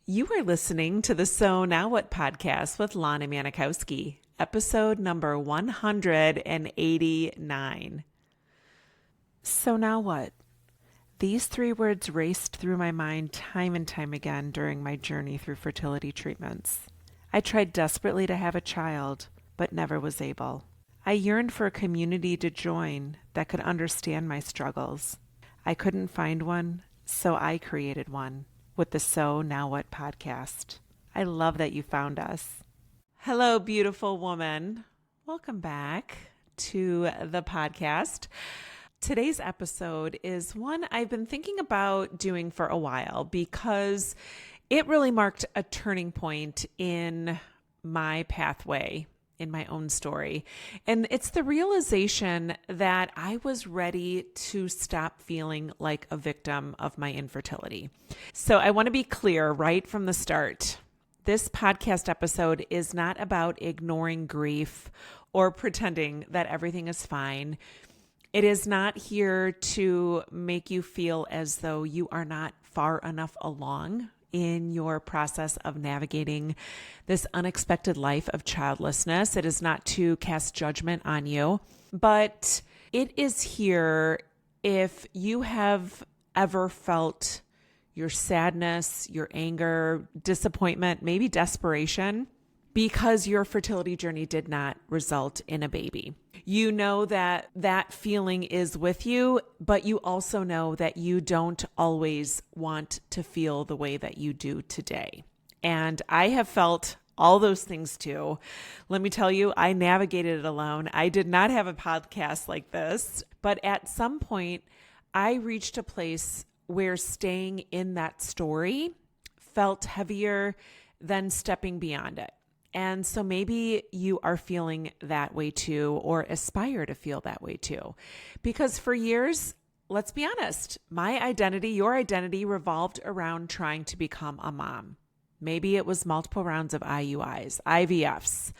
You are listening to the So Now What podcast with Lana Manikowski, episode number 189. So now what? These three words raced through my mind time and time again during my journey through fertility treatments. I tried desperately to have a child, but never was able. I yearned for a community to join that could understand my struggles. I couldn't find one, so I created one with the So Now What podcast. I love that you found us. Hello, beautiful woman. Welcome back to the podcast. Today's episode is one I've been thinking about doing for a while because it really marked a turning point in my pathway, in my own story. And it's the realization that I was ready to stop feeling like a victim of my infertility. So I want to be clear right from the start. This podcast episode is not about ignoring grief or pretending that everything is fine. It is not here to make you feel as though you are not far enough along in your process of navigating this unexpected life of childlessness. It is not to cast judgment on you, but it is here if you have ever felt your sadness, your anger, disappointment, maybe desperation because your fertility journey did not result in a baby. You know that that feeling is with you, but you also know that you don't always want to feel the way that you do today. And I have felt all those things too. Let me tell you, I navigated it alone. I did not have a podcast like this, but at some point I reached a place where staying in that story felt heavier than stepping beyond it. And so maybe you are feeling that way too, or aspire to feel that way too. Because for years, let's be honest, my identity, your identity revolved around trying to become a mom. Maybe it was multiple rounds of IUIs, IVFs,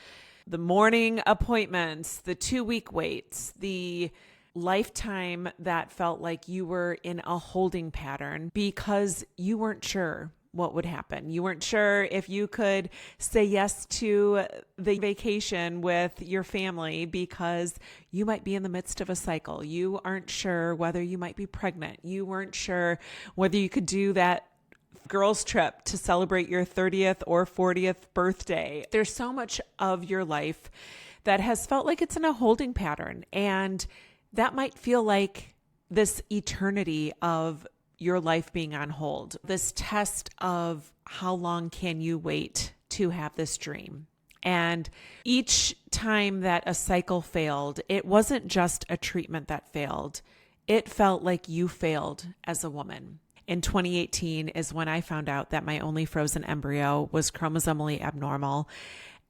the morning appointments, the 2-week waits, the lifetime that felt like you were in a holding pattern because you weren't sure what would happen. You weren't sure if you could say yes to the vacation with your family because you might be in the midst of a cycle. You aren't sure whether you might be pregnant. You weren't sure whether you could do that girls' trip to celebrate your 30th or 40th birthday. There's so much of your life that has felt like it's in a holding pattern, and that might feel like this eternity of your life being on hold, this test of how long can you wait to have this dream. And each time that a cycle failed, it wasn't just a treatment that failed. It felt like you failed as a woman. In 2018 is when I found out that my only frozen embryo was chromosomally abnormal.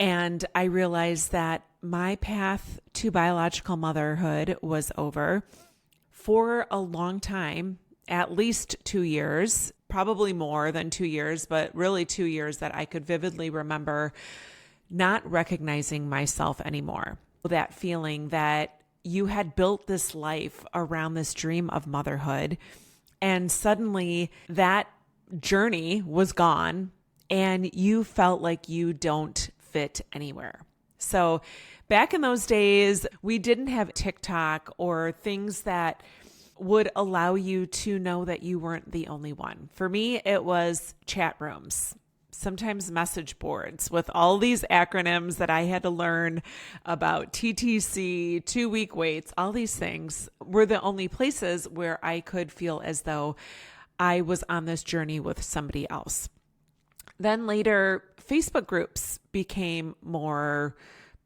And I realized that my path to biological motherhood was over. For a long time, at least 2 years, probably more than 2 years, but really 2 years that I could vividly remember not recognizing myself anymore. That feeling that you had built this life around this dream of motherhood, and suddenly that journey was gone and you felt like you don't fit anywhere. So back in those days, we didn't have TikTok or things that would allow you to know that you weren't the only one. For me, it was chat rooms, sometimes message boards with all these acronyms that I had to learn about: TTC, 2-week waits, all these things were the only places where I could feel as though I was on this journey with somebody else. Then later, Facebook groups became more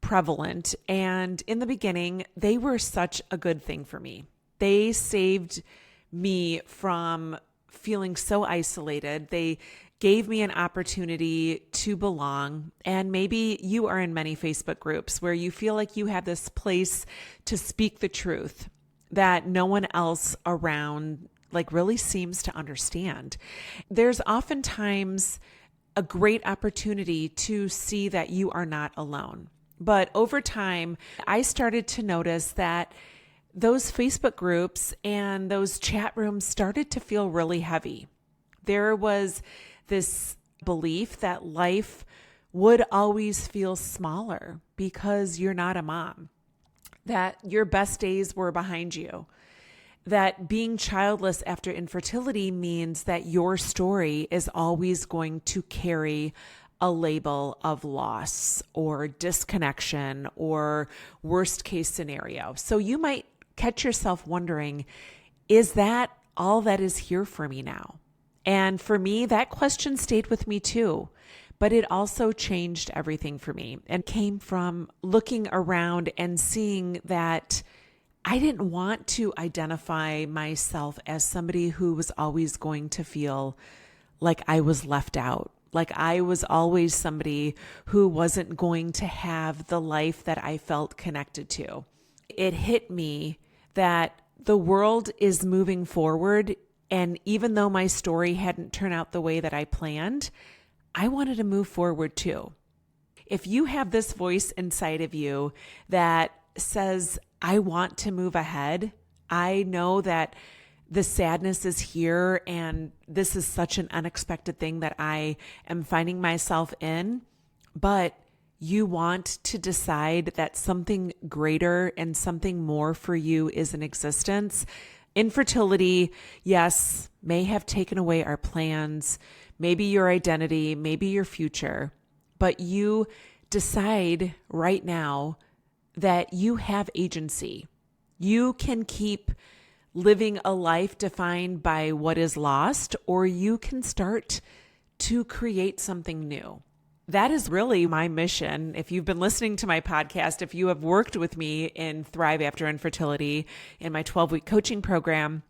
prevalent. And in the beginning, they were such a good thing for me. They saved me from feeling so isolated. They gave me an opportunity to belong. And maybe you are in many Facebook groups where you feel like you have this place to speak the truth that no one else around really seems to understand. There's oftentimes a great opportunity to see that you are not alone. But over time, I started to notice that those Facebook groups and those chat rooms started to feel really heavy. There was this belief that life would always feel smaller because you're not a mom, that your best days were behind you, that being childless after infertility means that your story is always going to carry a label of loss or disconnection or worst case scenario. So you might catch yourself wondering, is that all that is here for me now? And for me, that question stayed with me too. But it also changed everything for me and came from looking around and seeing that I didn't want to identify myself as somebody who was always going to feel like I was left out, like I was always somebody who wasn't going to have the life that I felt connected to. It hit me that the world is moving forward, and even though my story hadn't turned out the way that I planned, I wanted to move forward too. If you have this voice inside of you that says, I want to move ahead, I know that the sadness is here and this is such an unexpected thing that I am finding myself in, but you want to decide that something greater and something more for you is in existence. Infertility, yes, may have taken away our plans, maybe your identity, maybe your future, but you decide right now that you have agency. You can keep living a life defined by what is lost, or you can start to create something new. That is really my mission. If you've been listening to my podcast, if you have worked with me in Thrive After Infertility in my 12-week coaching program,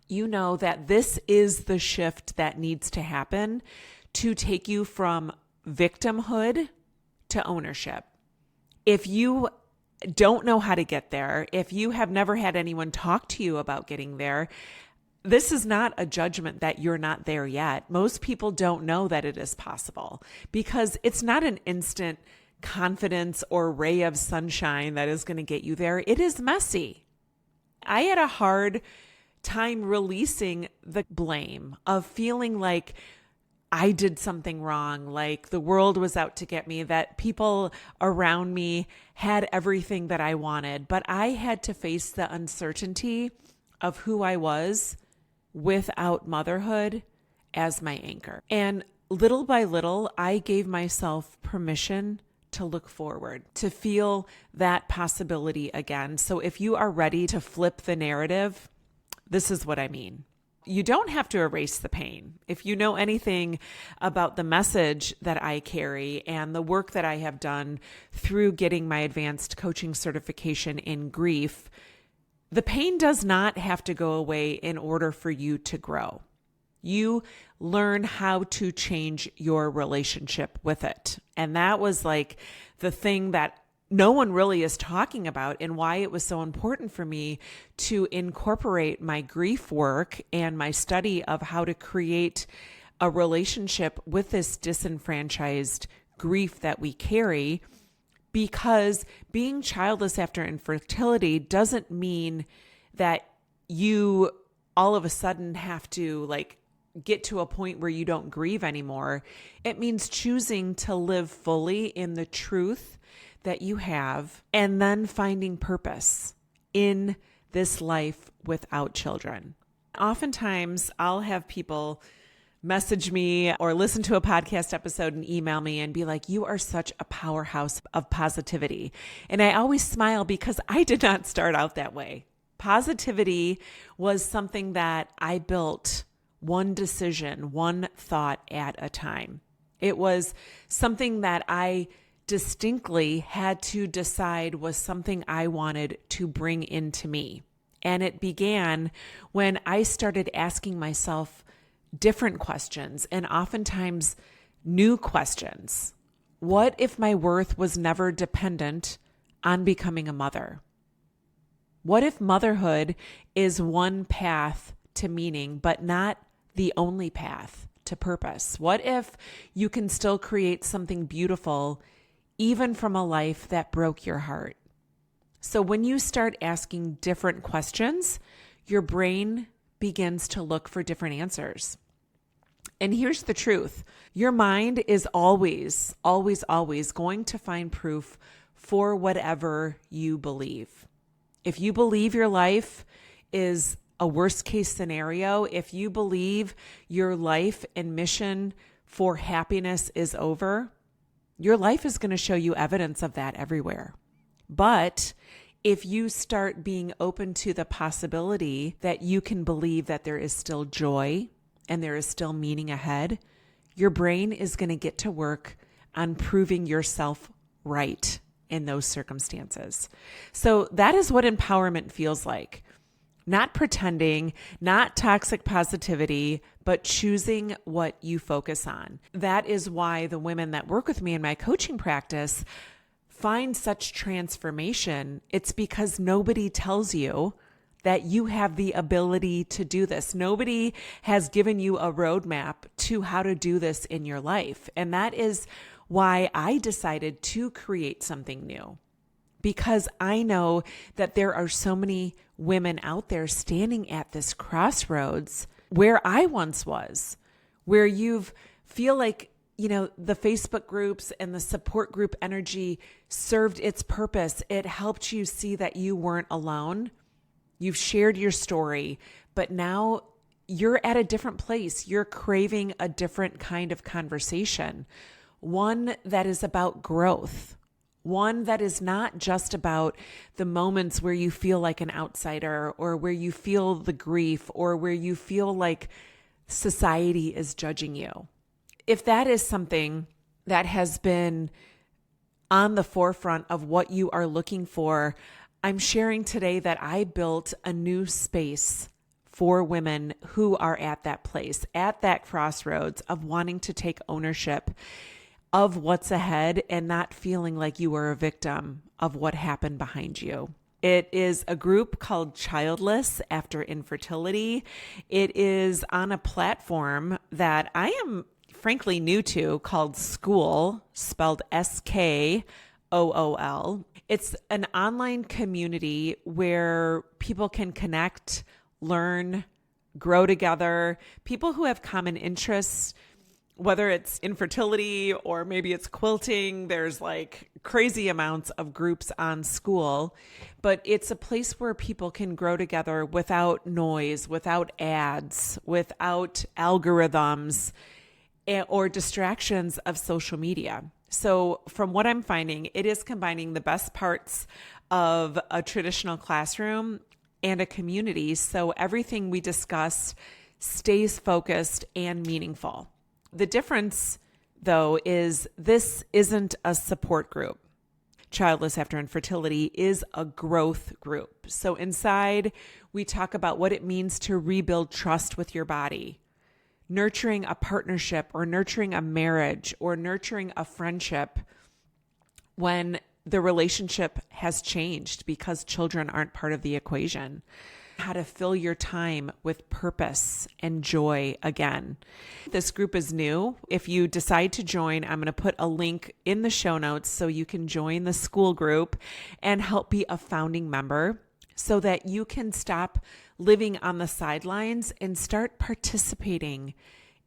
you know that this is the shift that needs to happen to take you from victimhood to ownership. If you don't know how to get there, if you have never had anyone talk to you about getting there, this is not a judgment that you're not there yet. Most people don't know that it is possible because it's not an instant confidence or ray of sunshine that is going to get you there. It is messy. I had a hard time releasing the blame of feeling like I did something wrong, like the world was out to get me, that people around me had everything that I wanted. But I had to face the uncertainty of who I was without motherhood as my anchor. And little by little, I gave myself permission to look forward, to feel that possibility again. So if you are ready to flip the narrative, this is what I mean. You don't have to erase the pain. If you know anything about the message that I carry and the work that I have done through getting my advanced coaching certification in grief, the pain does not have to go away in order for you to grow. You learn how to change your relationship with it. And that was like the thing that no one really is talking about, and why it was so important for me to incorporate my grief work and my study of how to create a relationship with this disenfranchised grief that we carry. Because being childless after infertility doesn't mean that you all of a sudden have to get to a point where you don't grieve anymore. It means choosing to live fully in the truth that you have, and then finding purpose in this life without children. Oftentimes, I'll have people message me or listen to a podcast episode and email me and be like, you are such a powerhouse of positivity. And I always smile because I did not start out that way. Positivity was something that I built one decision, one thought at a time. It was something that I distinctly had to decide was something I wanted to bring into me. And it began when I started asking myself different questions, and oftentimes new questions. What if my worth was never dependent on becoming a mother? What if motherhood is one path to meaning, but not the only path to purpose? What if you can still create something beautiful even from a life that broke your heart? So when you start asking different questions, your brain begins to look for different answers. And here's the truth. Your mind is always, always, always going to find proof for whatever you believe. If you believe your life is a worst case scenario, if you believe your life and mission for happiness is over, your life is going to show you evidence of that everywhere. But if you start being open to the possibility that you can believe that there is still joy and there is still meaning ahead, your brain is going to get to work on proving yourself right in those circumstances. So that is what empowerment feels like. Not pretending, not toxic positivity, but choosing what you focus on. That is why the women that work with me in my coaching practice find such transformation. It's because nobody tells you that you have the ability to do this. Nobody has given you a roadmap to how to do this in your life. And that is why I decided to create something new. Because I know that there are so many women out there standing at this crossroads where I once was, where you feel like, the Facebook groups and the support group energy served its purpose. It helped you see that you weren't alone. You've shared your story, but now you're at a different place. You're craving a different kind of conversation, one that is about growth. One that is not just about the moments where you feel like an outsider or where you feel the grief or where you feel like society is judging you. If that is something that has been on the forefront of what you are looking for, I'm sharing today that I built a new space for women who are at that place, at that crossroads of wanting to take ownership of what's ahead and not feeling like you are a victim of what happened behind you. It is a group called Childless After Infertility. It is on a platform that I am frankly new to called Skool, spelled Skool. It's an online community where people can connect, learn, grow together, people who have common interests, whether it's infertility or maybe it's quilting. There's like crazy amounts of groups on Skool, but it's a place where people can grow together without noise, without ads, without algorithms or distractions of social media. So from what I'm finding, it is combining the best parts of a traditional classroom and a community. So everything we discuss stays focused and meaningful. The difference, though, is this isn't a support group. Childless After Infertility is a growth group. So inside, we talk about what it means to rebuild trust with your body, nurturing a partnership or nurturing a marriage or nurturing a friendship when the relationship has changed because children aren't part of the equation. How to fill your time with purpose and joy again. This group is new. If you decide to join, I'm going to put a link in the show notes so you can join the Skool group and help be a founding member so that you can stop living on the sidelines and start participating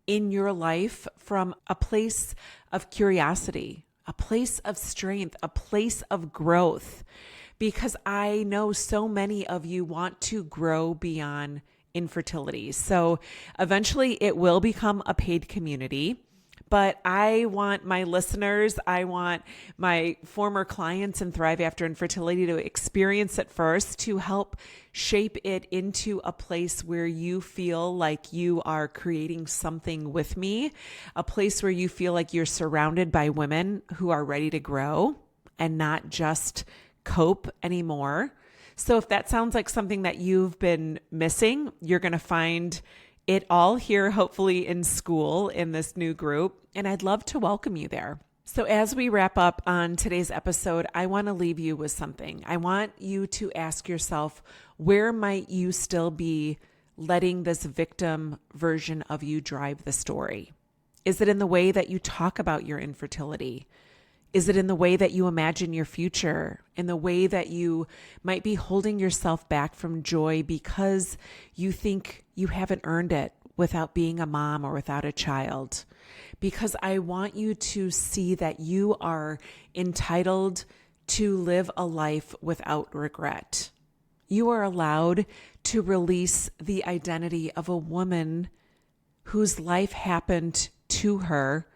in your life from a place of curiosity, a place of strength, a place of growth. Because I know so many of you want to grow beyond infertility. So eventually it will become a paid community, but I want my listeners, I want my former clients in Thrive After Infertility to experience it first, to help shape it into a place where you feel like you are creating something with me, a place where you feel like you're surrounded by women who are ready to grow and not just cope anymore. So if that sounds like something that you've been missing, you're going to find it all here, hopefully in Skool, in this new group. And I'd love to welcome you there. So as we wrap up on today's episode, I want to leave you with something. I want you to ask yourself, where might you still be letting this victim version of you drive the story? Is it in the way that you talk about your infertility? Is it in the way that you imagine your future? In the way that you might be holding yourself back from joy because you think you haven't earned it without being a mom or without a child, because I want you to see that you are entitled to live a life without regret. You are allowed to release the identity of a woman whose life happened to her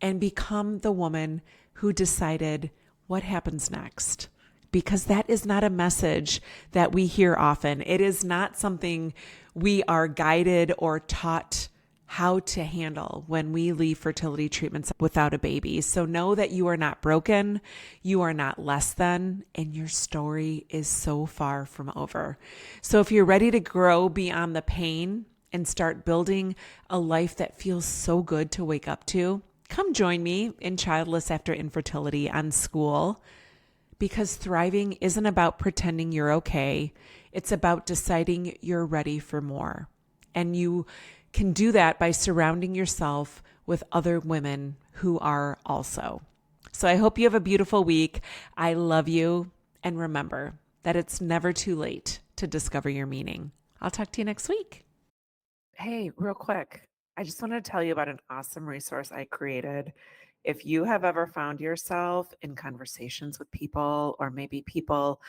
and become the woman who decided what happens next. Because that is not a message that we hear often. It is not something we are guided or taught how to handle when we leave fertility treatments without a baby. So know that you are not broken, you are not less than, and your story is so far from over. So if you're ready to grow beyond the pain and start building a life that feels so good to wake up to, come join me in Childless After Infertility on Skool. Because thriving isn't about pretending you're okay. It's about deciding you're ready for more. And you can do that by surrounding yourself with other women who are also. So I hope you have a beautiful week. I love you. And remember that it's never too late to discover your meaning. I'll talk to you next week. Hey, real quick, I just wanted to tell you about an awesome resource I created. If you have ever found yourself in conversations with people, or maybe people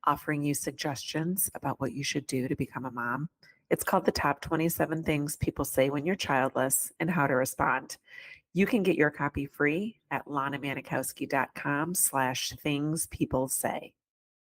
offering you suggestions about what you should do to become a mom, it's called the Top 27 Things People Say When You're Childless and How to Respond. You can get your copy free at lanamanikowski.com/things people say.